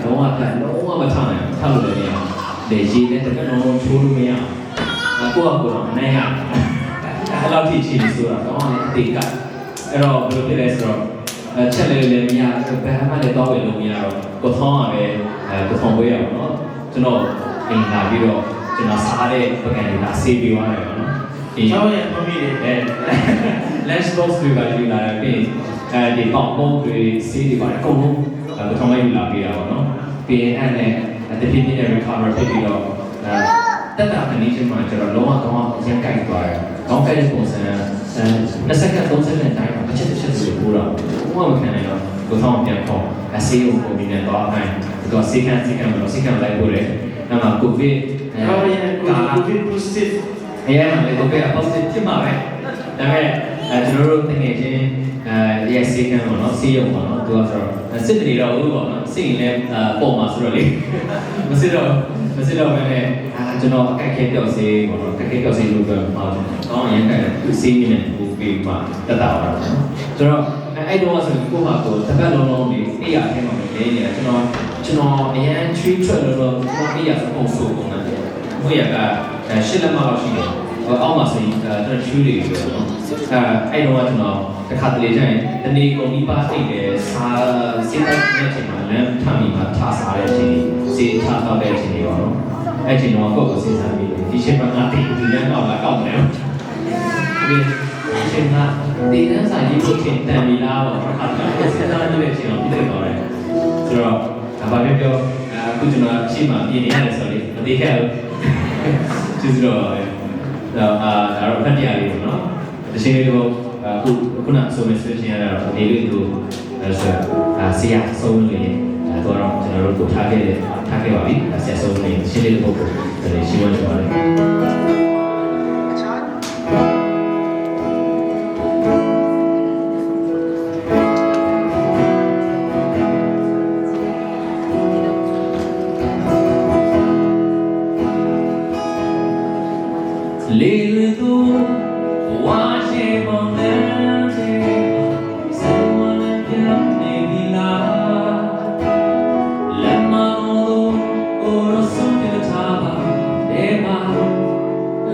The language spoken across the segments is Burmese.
လုံးဝမထားနိုင်ထားလို့လည်းမရလေကြီးနဲ့တကယ်တော့ချိုးလို့မရကိုယ့်အကူတော့နိုင်ရအဲ့လောက်ထိရှိနေဆိုတာတော့အတိတ်ကအဲ့တော့ဘယ်လိုဖြစ်လဲဆိုတော့ချက်လေးလည်းမရဘယ်မှလည်းတော့ဝင်လို့မရတော့ကိုထောင်းရပဲကိုထောင်းပေးရပါတော့ကျွန်တော်အိမ်လာပြီးတော့ကျွန်တော်စားတဲ့ပကံလေးလာဆေးပြီးသွားတယ်ပေါ့နော်ဒီကျောင်းရဲ့ပုံမိတွေlet's go ဆိုတာယူလာတယ်ပြီးဒီပေါ့ပုံတွေဆေးတွေပါအကုန်လုံးကိုထောင်းလိုက်ယူလာပြီးတာပေါ့နော်ပြီးရင်အဲ့နဲ့တဖြည်းဖြည်းနဲ့ recover ဖြစ်ပြီးတော့တက်တာ condition မှာကျွန်တော်လုံးဝတော့ရန်ကိုက်သွားတယ်။ကောင်းတဲ့ပုံစံ20စက္ကန့်30စက္ကန့်တိုင်းမှာတစ်ချက်စီပို့တော့ဘာမှမခံနိုင်တော့ကိုဆောင်ပြန်ပေါ့အဆေးကိုပုံပြီးနေတော့အဲ့ဒါစေကန်းမလို့စေကန်းလိုက်ပို့တယ်။နောက်မှာ COVID positive အဲ့ဒါလည်း COVID positive ဖြစ်မှာပဲ။ဒါပေမဲ့ကျွန်တော်တို့တကယ်ချင်းရဲ့စေကန်းပေါ့နော်စေရုံပေါ့နော်သူကဆိုတော့စစ်တွေတော့ဘူးပေါ့နော်စိတ်ရင်လည်းပုံမှာဆိုတော့လေမစစ်တော့ပဲနဲ့ကျွန်တော်အကက်ခဲပြောက်စေးပေါ့နော်အကက်ခဲပြောက်စေးလို့ပြောမှာကောင်းရန်ကစေးနေတယ်ပူပြီးမှတက်တာပါတော့ဆိုတော့အဲ့တော့ဆိုကိုယ့်ဟာကိုတစ်ပတ်လုံးဒီအိယာထဲမှာနေနေတာကျွန်တော်အရန် tree ထွက်လို့ကျွန်တော်အိယာစပုံဆိုပုံနဲ့ဘိုးရကရှစ်လက်မလောက်ရှိတယ်အောက်မှာဆိုရင်ကျွန်တော် tree တွေပြောနော်အဲ့တော့ကျွန်တော်တစ်ခါတလေကျရင်တနေ့ကုန်ပြီးပါအိတ်တယ်စားစိတ်တဲ့ချိန်မှာလမ်းထမ်းပြီးမှထားစားတဲ့အချိန်စေးထားတော့တဲ့အချိန်တွေပေါ့နော်အဲ့ချိန်တော့ကိုယ့်ကိုစဉ်းစားပြီးဒီချိန်မှာငါတိတ်ဒီလမ်းတော့လာကောက်တယ်ဒီချိန်ကဒီလမ်းစာရေးဖို့ချိန်တန်ပြီလားပေါ့အခါကျတော့စဉ်းစားနေတဲ့အချိန်တော့ပြည့်တော့တယ်ဆိုတော့ဘာပဲပြောအခုကျွန်တော်ရှေ့မှာပြင်နေရတယ်ဆိုလေမသိခဲ့ဘူးကျေးဇူးတော်ပါဒါတော့ဖတ်ပြရလေးပေါ့နော်တချိန်လေးတော့ခုနဆိုမယ်ဆိုရင်ရတော့ဒီလိုဆိုဆရာဆုံးလို့တော့ကျွန်တော်တို့ကိုထားခဲ့ပါပြီဆရာဆုံးနေရှင်းလေးပုဂ္ဂိုလ်တွေရှင်းဝင်ကြပါလိမ့်လေးလွင်သူဝါရှိမောင်နဲ့လ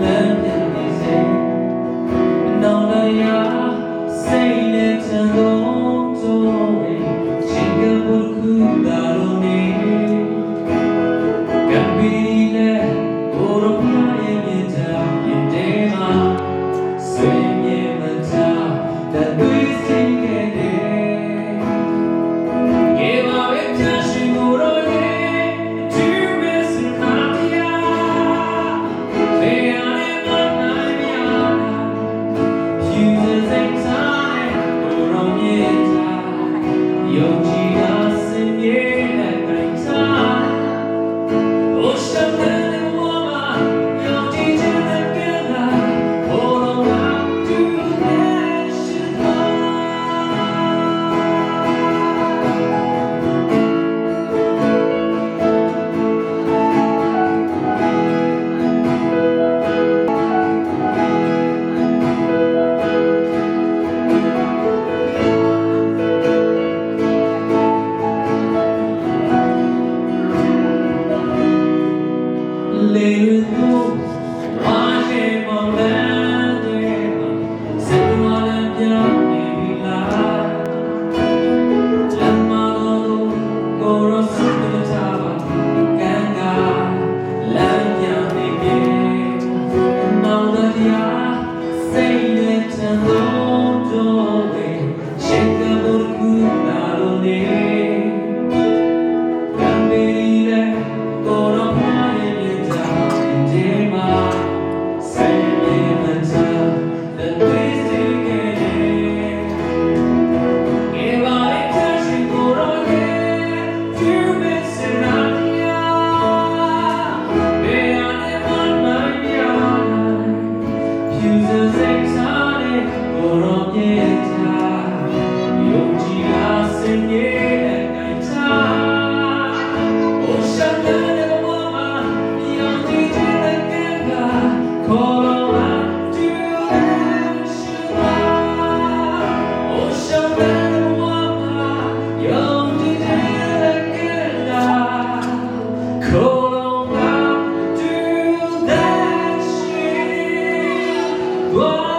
သွား